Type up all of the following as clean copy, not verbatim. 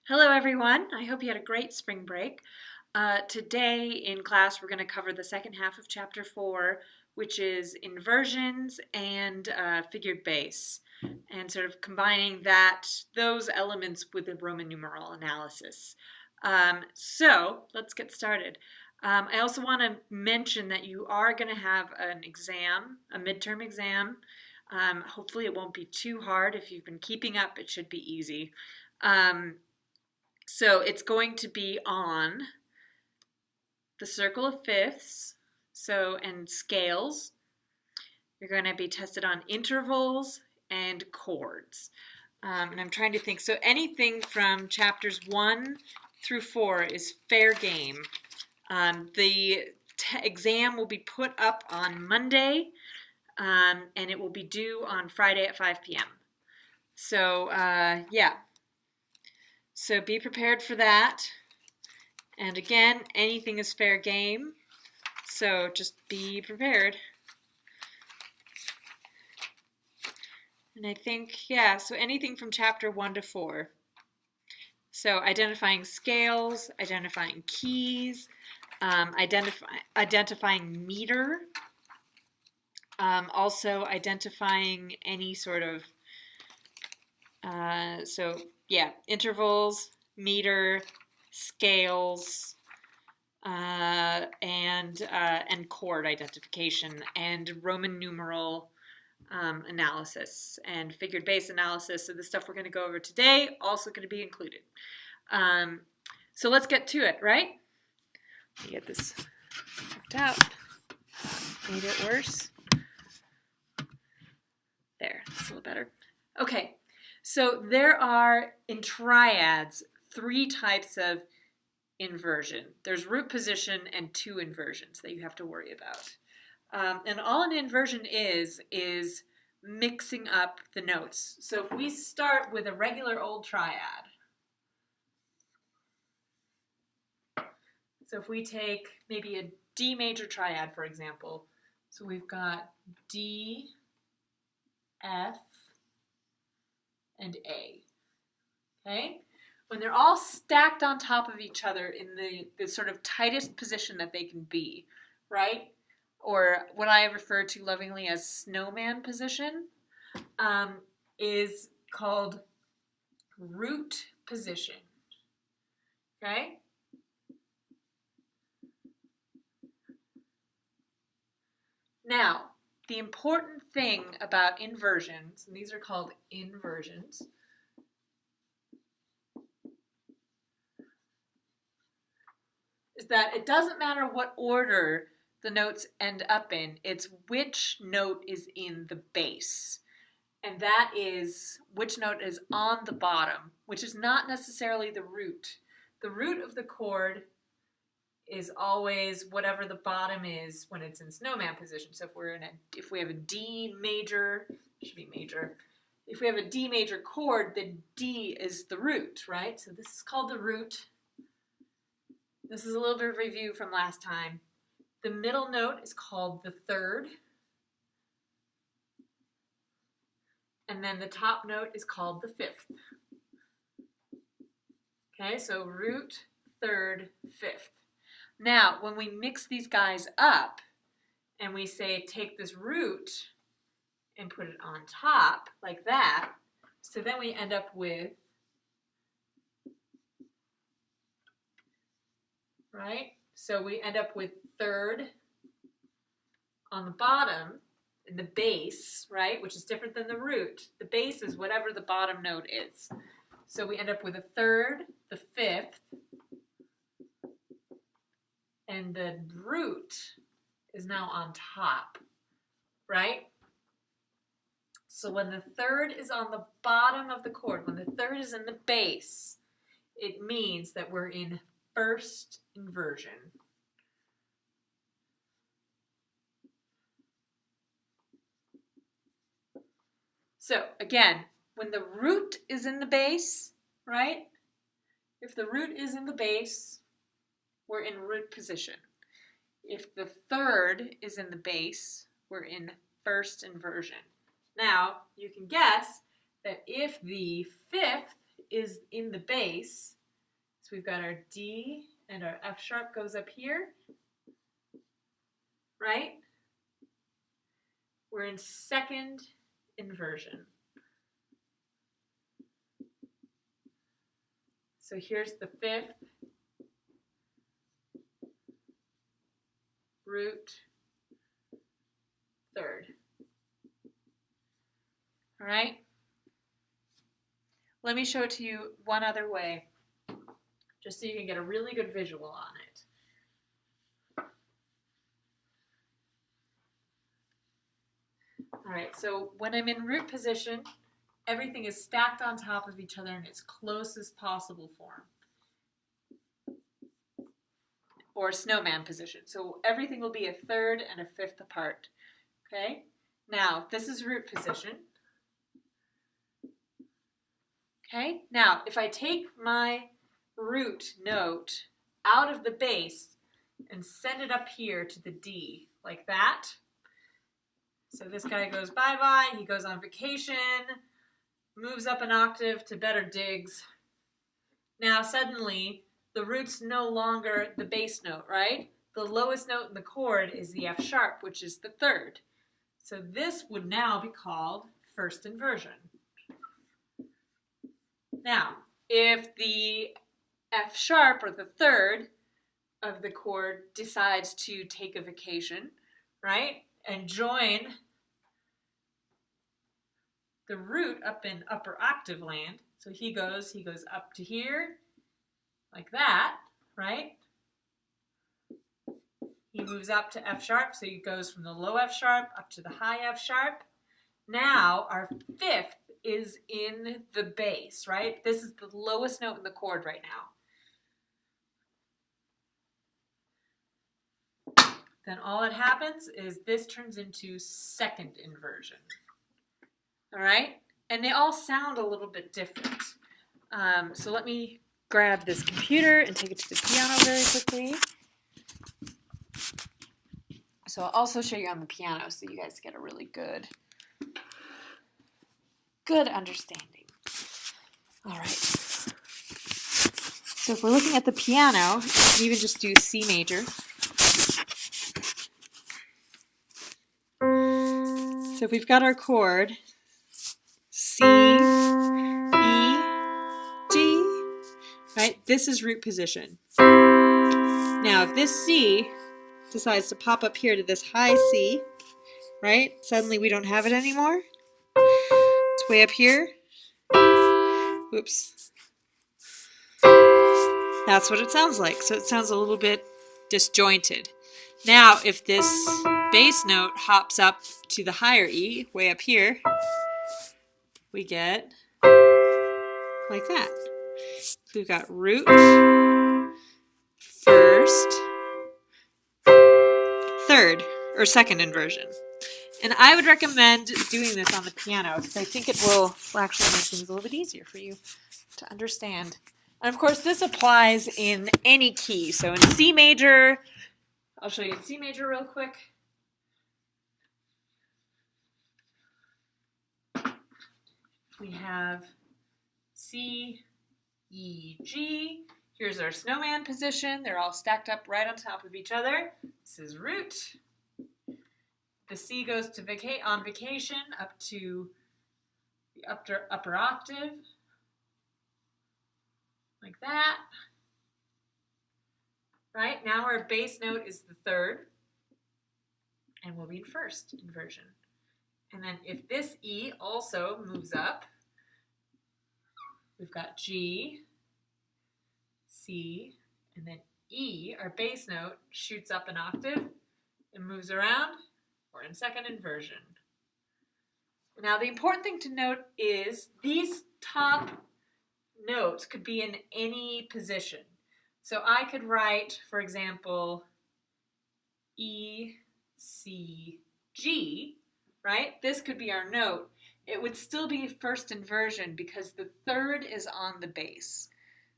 Hello everyone, I hope you had a great spring break. Today in class we're going to cover the second half of chapter 4, which is inversions and figured base, and sort of combining those elements with the Roman numeral analysis. So let's get started. I also want to mention that you are going to have an exam, a midterm exam. Hopefully it won't be too hard. If you've been keeping up, it should be easy. So it's going to be on the circle of fifths, and scales. You're going to be tested on intervals and chords. And I'm trying to think, so anything from chapters 1 through 4 is fair game. The exam will be put up on Monday, and it will be due on Friday at 5 p.m. So, yeah. So be prepared for that. And again, anything is fair game. So just be prepared. And I think, yeah, so anything from chapter 1 to 4. So identifying scales, identifying keys, identifying meter, also identifying any sort of, intervals, meter, scales, and chord identification, and Roman numeral analysis, and figured base analysis. So the stuff we're going to go over today also going to be included. So let's get to it, right? Let me get this left out. Made it worse. There, that's a little better. Okay. So there are, in triads, 3 types of inversion. There's root position and 2 inversions that you have to worry about. And all an inversion is mixing up the notes. So if we start with a regular old triad, so if we take maybe a D major triad, for example, so we've got D, F, and A, okay? When they're all stacked on top of each other in the sort of tightest position that they can be, right? Or what I refer to lovingly as snowman position, is called root position, okay? Now, the important thing about inversions, and these are called inversions, is that it doesn't matter what order the notes end up in, it's which note is in the base. And that is which note is on the bottom, which is not necessarily the root. The root of the chord is always whatever the bottom is when it's in snowman position. So if we have a D major, it should be major. If we have a D major chord, then D is the root, right? So this is called the root. This is a little bit of review from last time. The middle note is called the third. And then the top note is called the fifth. Okay, so root, third, fifth. Now, when we mix these guys up and we say take this root and put it on top like that, so then we end up with, right? So we end up with third on the bottom in the base, right? Which is different than the root. The base is whatever the bottom note is. So we end up with a third, the fifth, and the root is now on top, right? So when the third is on the bottom of the chord, when the third is in the base, it means that we're in first inversion. So again, when the root is in the base, right? If the root is in the base, we're in root position. If the third is in the base, we're in first inversion. Now, you can guess that if the fifth is in the base, So we've got our D and our F sharp goes up here, right? We're in second inversion. So here's the fifth, root, third. All right? Let me show it to you one other way, just so you can get a really good visual on it. All right, so when I'm in root position, everything is stacked on top of each other in its closest possible form. Or snowman position. So everything will be a third and a fifth apart. Okay? Now, this is root position. Okay? Now, if I take my root note out of the bass and send it up here to the D, like that. So this guy goes bye-bye, he goes on vacation, moves up an octave to better digs. Now suddenly, the root's no longer the bass note, right? The lowest note in the chord is the F sharp, which is the third. So this would now be called first inversion. Now, if the F sharp, or the third of the chord, decides to take a vacation, right, and join the root up in upper octave land, so he goes up to here, like that, right? He moves up to F sharp, so he goes from the low F sharp up to the high F sharp. Now our fifth is in the bass, right? This is the lowest note in the chord right now. Then all that happens is this turns into second inversion. All right? And they all sound a little bit different. So let me grab this computer and take it to the piano very quickly. So I'll also show you on the piano so you guys get a really good understanding. All right. So if we're looking at the piano, you can even just do C major. So if we've got our chord, C, E, D, right? This is root position. Now if this C decides to pop up here to this high C, right? Suddenly we don't have it anymore. It's way up here. Oops. That's what it sounds like. So it sounds a little bit disjointed. Now, if this bass note hops up to the higher E, way up here, we get like that. So we've got root, first, third, or second inversion. And I would recommend doing this on the piano because I think it will actually make things a little bit easier for you to understand. And of course, this applies in any key. So in C major, I'll show you in C major real quick. We have C, E, G. Here's our snowman position. They're all stacked up right on top of each other. This is root. The C goes to on vacation up to the upper octave, like that. Right, now our bass note is the third, and we'll be in first inversion. And then if this E also moves up, we've got G, C, and then E, our bass note, shoots up an octave and moves around. We're in second inversion. Now the important thing to note is these top notes could be in any position. So I could write, for example, E, C, G, right? This could be our note. It would still be first inversion because the third is on the bass.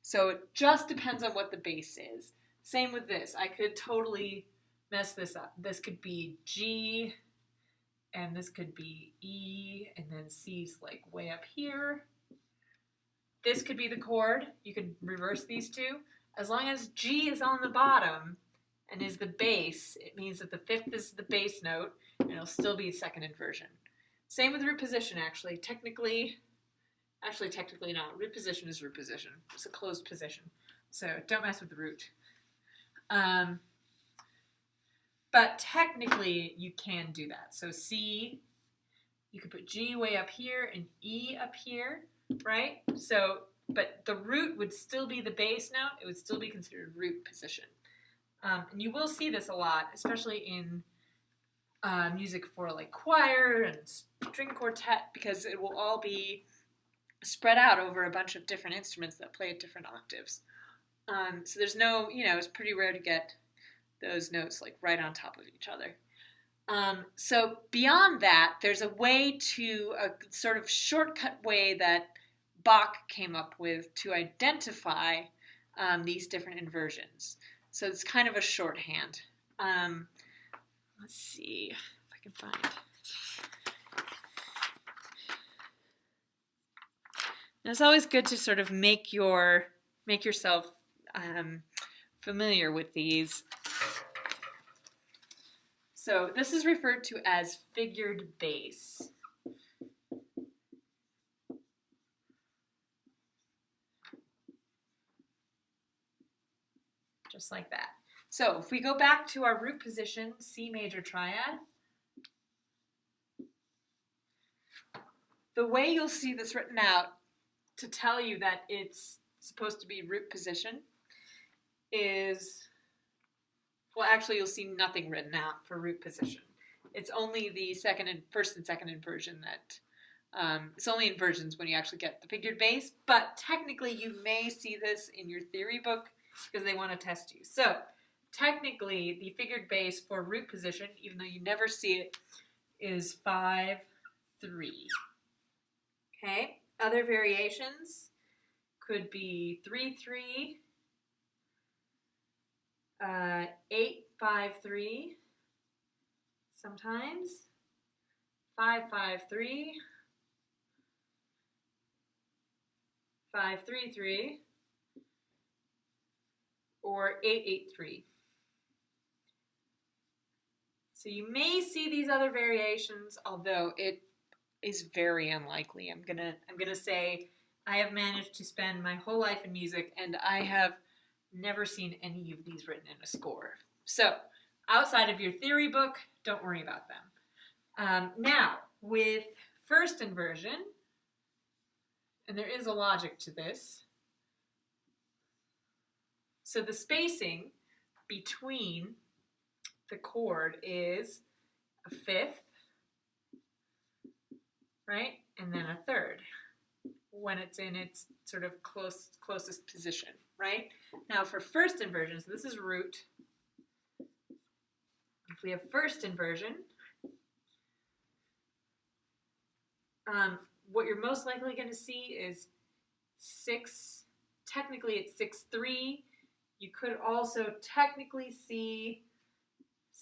So it just depends on what the bass is. Same with this. I could totally mess this up. This could be G, and this could be E, and then C's like way up here. this could be the chord. You could reverse these two. As long as G is on the bottom and is the bass, it means that the fifth is the bass note, and it'll still be second inversion. Same with root position, actually. Technically not. Root position is root position. It's a closed position. So don't mess with the root. But technically, you can do that. So C, you could put G way up here and E up here, right? So, but the root would still be the bass note. It would still be considered root position. And you will see this a lot, especially in music for like choir and string quartet, because it will all be spread out over a bunch of different instruments that play at different octaves. So there's no, it's pretty rare to get those notes like right on top of each other. So beyond that, there's a way a sort of shortcut way that Bach came up with to identify these different inversions. So it's kind of a shorthand. Let's see if I can find. And it's always good to sort of make yourself familiar with these. So this is referred to as figured bass. Just like that. So if we go back to our root position, C major triad, the way you'll see this written out to tell you that it's supposed to be root position is, well, actually you'll see nothing written out for root position. It's only the first and second inversion that, it's only inversions when you actually get the figured bass, but technically you may see this in your theory book because they want to test you. So technically the figured bass for root position, even though you never see it, is 5-3. Okay, other variations could be 3-3, 8-5-3, sometimes 5-5-3, 5-3-3, or 8-8-3. So you may see these other variations, although it is very unlikely. I'm gonna say I have managed to spend my whole life in music, and I have never seen any of these written in a score. So outside of your theory book, don't worry about them. Now, with first inversion, and there is a logic to this, so the spacing between the chord is a fifth, right? And then a third when it's in its sort of closest position, right? Now for first inversion, so this is root. If we have first inversion, what you're most likely going to see is 6, technically it's 6-3. You could also technically see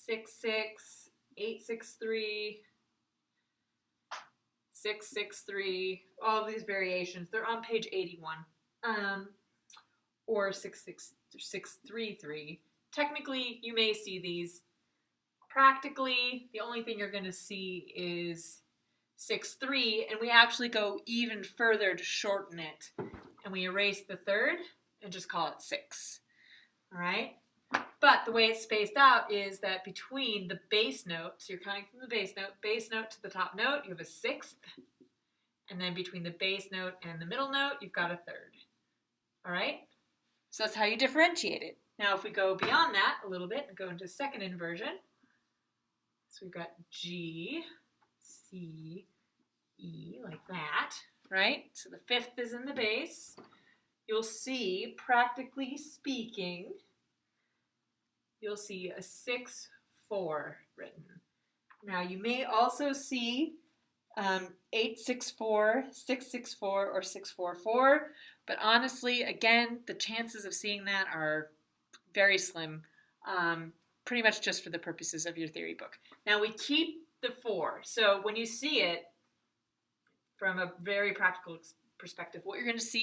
6-6, 8-6-3, 6-6-3, all of these variations. They're on page 81. Or 6-6-3-3. Technically, you may see these. Practically, the only thing you're going to see is 6-3, and we actually go even further to shorten it. And we erase the third and just call it 6. All right? But the way it's spaced out is that between the bass note, so you're counting from the bass note to the top note, you have a sixth. And then between the bass note and the middle note, you've got a third. All right? So that's how you differentiate it. Now if we go beyond that a little bit and go into second inversion, so we've got G, C, E, like that, right? So the fifth is in the bass. You'll see, practically speaking, you'll see a 6-4 written. Now you may also see 8-6-4, 6-6-4, or 6-4-4, but honestly, again, the chances of seeing that are very slim, pretty much just for the purposes of your theory book. Now we keep the 4, so when you see it from a very practical perspective, what you're going to see